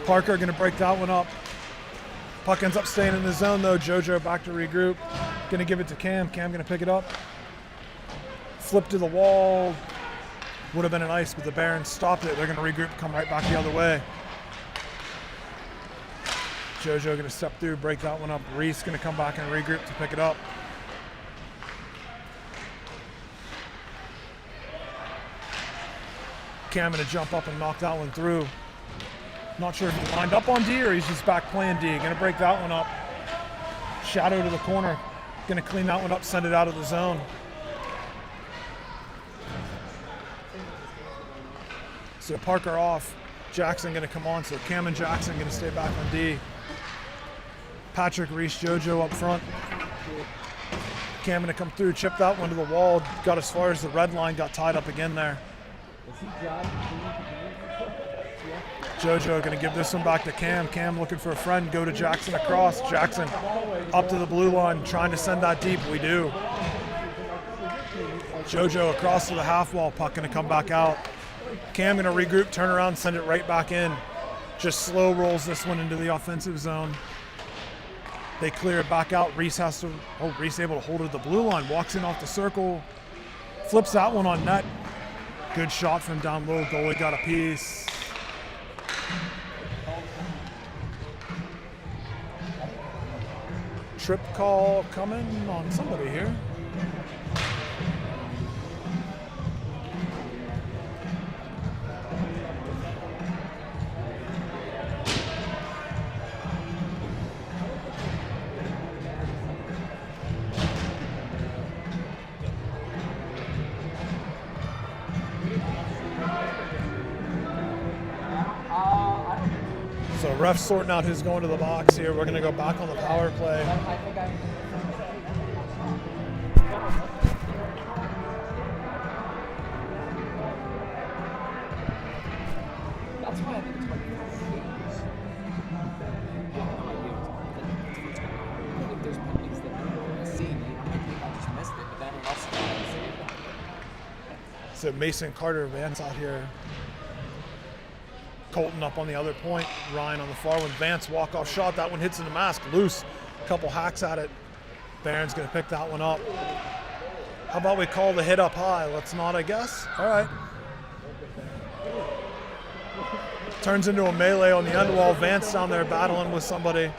Parker gonna break that one up. Puck ends up staying in the zone though. JoJo back to regroup. Gonna give it to Cam. Cam gonna pick it up. Flip to the wall. Would have been an ice, but the Barons stopped it. They're gonna regroup, come right back the other way. JoJo gonna step through, break that one up. Reese gonna come back and regroup to pick it up. Cam gonna jump up and knock that one through. Not sure if he lined up on D or he's just back playing D. Gonna break that one up. Shadow to the corner. Gonna clean that one up, send it out of the zone. So Parker off. Jackson gonna come on, so Cam and Jackson gonna stay back on D. Patrick, Reese, JoJo up front. Cam gonna come through, chip that one to the wall, got as far as the red line, got tied up again there. JoJo gonna give this one back to Cam. Cam looking for a friend, go to Jackson across. Jackson up to the blue line, trying to send that deep, we do. JoJo across to the half wall, puck gonna come back out. Cam gonna regroup, turn around, send it right back in. Just slow rolls this one into the offensive zone. They clear it back out. Reese has to, Reese able to hold it at the blue line, walks in off the circle, flips that one on net. Good shot from down low. Goalie got a piece. Trip call coming on somebody here. So refs sorting out who's going to the box here. We're going to go back on the power play. That's why I think it's funny. If there's penalties that I see, I just missed it, but then also I So Mason Carter Vance out here. Colton up on the other point. Ryan on the far one. Vance walk-off shot. That one hits in the mask. Loose. A couple hacks at it. Barron's going to pick that one up. How about we call the hit up high? Let's not, I guess. All right. Turns into a melee on the end wall. Vance down there battling with somebody.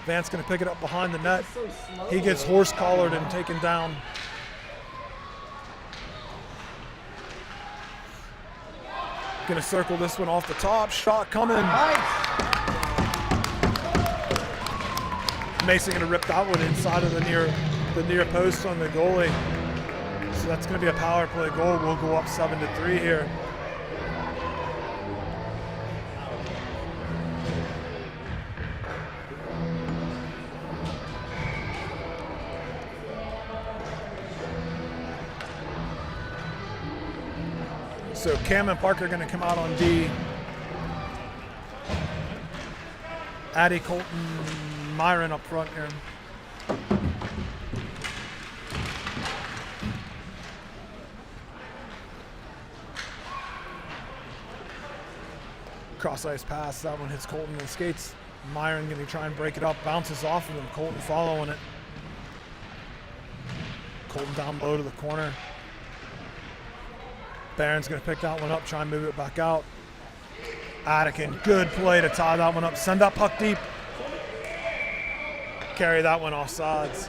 Vance going to pick it up behind the net. He gets horse-collared and taken down. Gonna circle this one off the top. Shot coming. Mason gonna rip that one inside of the near post on the goalie. So that's gonna be a power play goal. We'll go up 7-3 here. So Cam and Parker are going to come out on D. Addie, Colton, Myron up front here. Cross ice pass, that one hits Colton and skates. Myron going to try and break it up, bounces off of him. Colton following it. Colton down low to the corner. Barron's going to pick that one up, try and move it back out. Attican, good play to tie that one up. Send that puck deep. Carry that one off sides.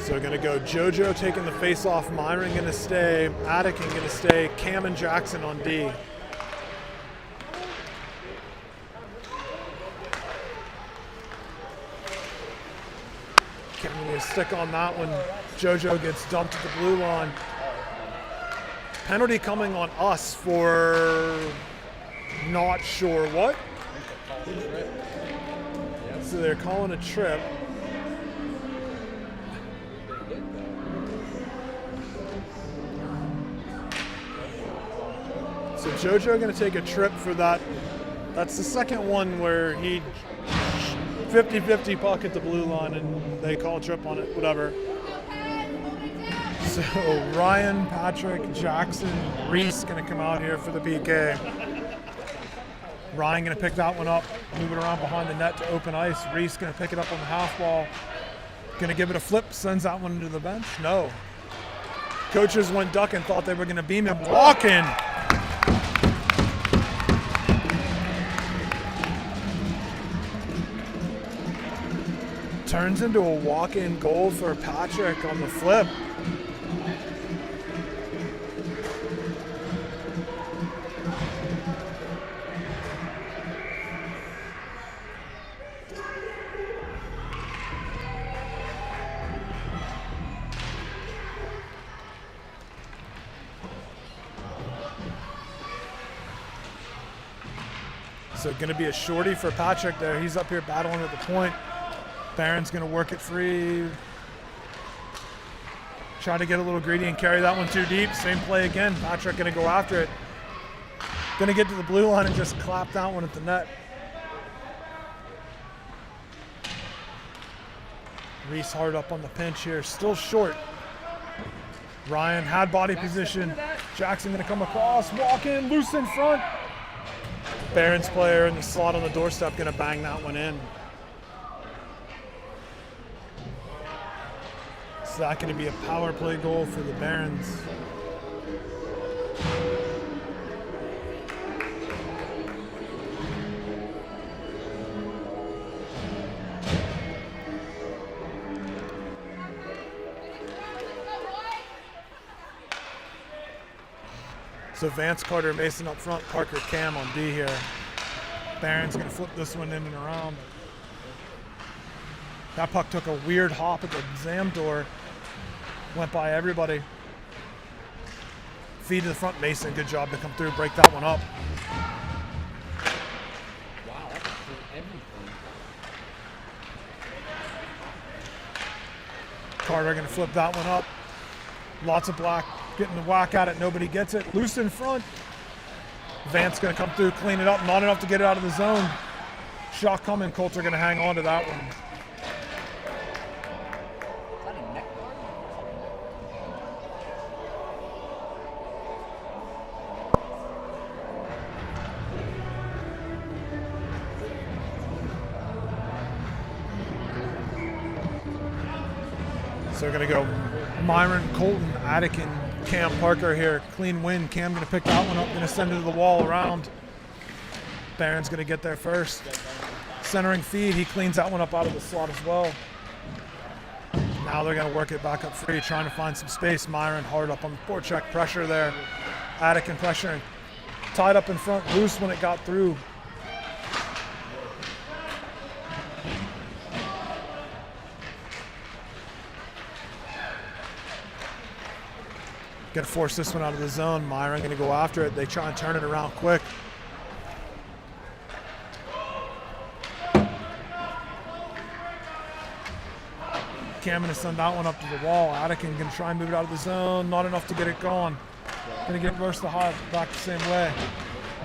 So we're going to go JoJo taking the face off, Myron going to stay, Attican going to stay, Cam and Jackson on D. Cam going to stick on that one. JoJo gets dumped at the blue line. Penalty coming on us for not sure what. So they're calling a trip. So JoJo going to take a trip for that. That's the second one where he 50-50 puck at the blue line and they call a trip on it, whatever. So Ryan, Patrick, Jackson, Reese going to come out here for the PK. Ryan going to pick that one up, move it around behind the net to open ice. Reese going to pick it up on the half wall. Going to give it a flip, sends that one to the bench. No. Coaches went ducking, thought they were going to beam him. Walking. Turns into a walk-in goal for Patrick on the flip. So going to be a shorty for Patrick there. He's up here battling at the point. Barron's going to work it free. Try to get a little greedy and carry that one too deep. Same play again. Patrick going to go after it. Going to get to the blue line and just clap that one at the net. Reese hard up on the pinch here. Still short. Ryan had body position. Jackson gonna come across, walk in, loose in front. Barons player in the slot on the doorstep gonna bang that one in. So that's gonna be a power play goal for the Barons. So Vance, Carter, Mason up front, Parker, Cam on D here. Barron's gonna flip this one in and around. That puck took a weird hop at the exam door. Went by everybody. Feed to the front, Mason, good job to come through, break that one up. Wow, that's everything. Carter gonna flip that one up. Lots of black, getting the whack at it, nobody gets it. Loose in front. Vance gonna come through, clean it up, not enough to get it out of the zone. Shot coming, Coulter gonna hang on to that one. Is that a neck guard? So we're gonna go Myron, Colton, Attic, and Cam Parker here. Clean win. Cam gonna pick that one up, gonna send it to the wall around. Barron's gonna get there first. Centering feed, he cleans that one up out of the slot as well. Now they're gonna work it back up free, trying to find some space. Myron hard up on the forecheck, pressure there. Attic and pressure, tied up in front, loose when it got through. Gonna force this one out of the zone. Myron gonna go after it. They try and turn it around quick. Cam gonna send that one up to the wall. Attican gonna try and move it out of the zone. Not enough to get it going. Gonna get reverse the hot back the same way.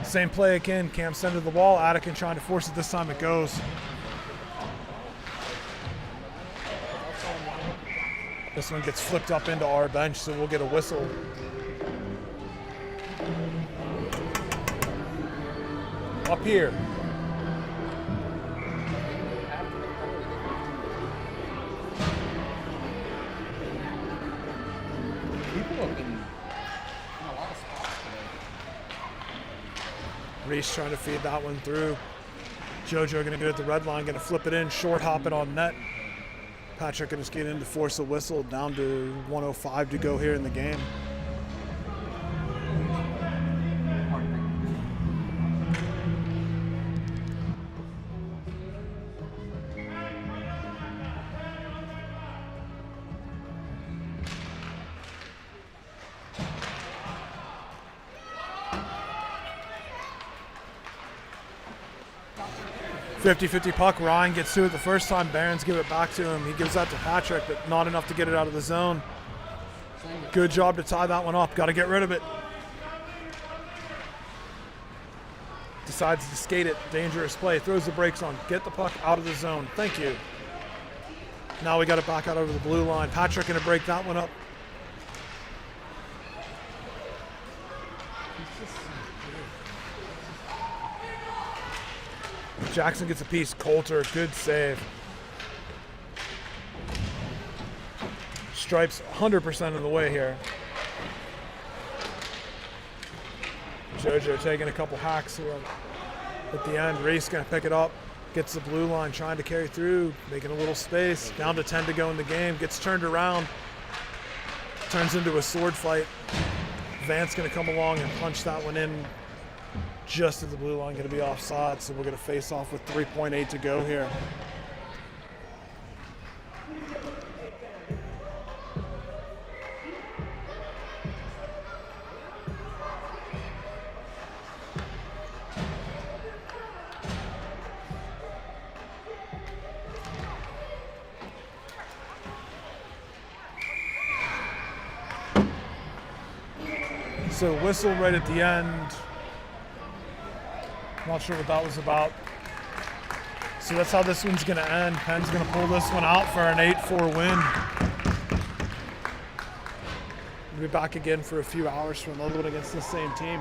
Same play again. Cam send it to the wall. Attican trying to force it. This time it goes. This one gets flipped up into our bench, so we'll get a whistle. Up here. People have been in a lot of spots today. Reese trying to feed that one through. JoJo gonna do it at the red line, gonna flip it in, short hop it on net. Patrick gonna skate in to force a whistle, down to 1:05 to go here in the game. .50 puck. Ryan gets to it the first time. Barons give it back to him. He gives that to Patrick, but not enough to get it out of the zone. Good job to tie that one up. Got to get rid of it. Decides to skate it. Dangerous play. Throws the brakes on. Get the puck out of the zone. Thank you. Now we got it back out over the blue line. Patrick going to break that one up. Jackson gets a piece. Coulter, good save. Stripes 100% of the way here. JoJo taking a couple hacks here at the end. Reese gonna pick it up. Gets the blue line, trying to carry through, making a little space. Down to 10 to go in the game. Gets turned around. Turns into a sword fight. Vance gonna come along and punch that one in just at the blue line, gonna be offside, so we're gonna face off with 3.8 to go here. So whistle right at the end. Not sure what that was about. So that's how this one's gonna end. Penn's gonna pull this one out for an 8-4 win. We'll be back again for a few hours for another one against the same team.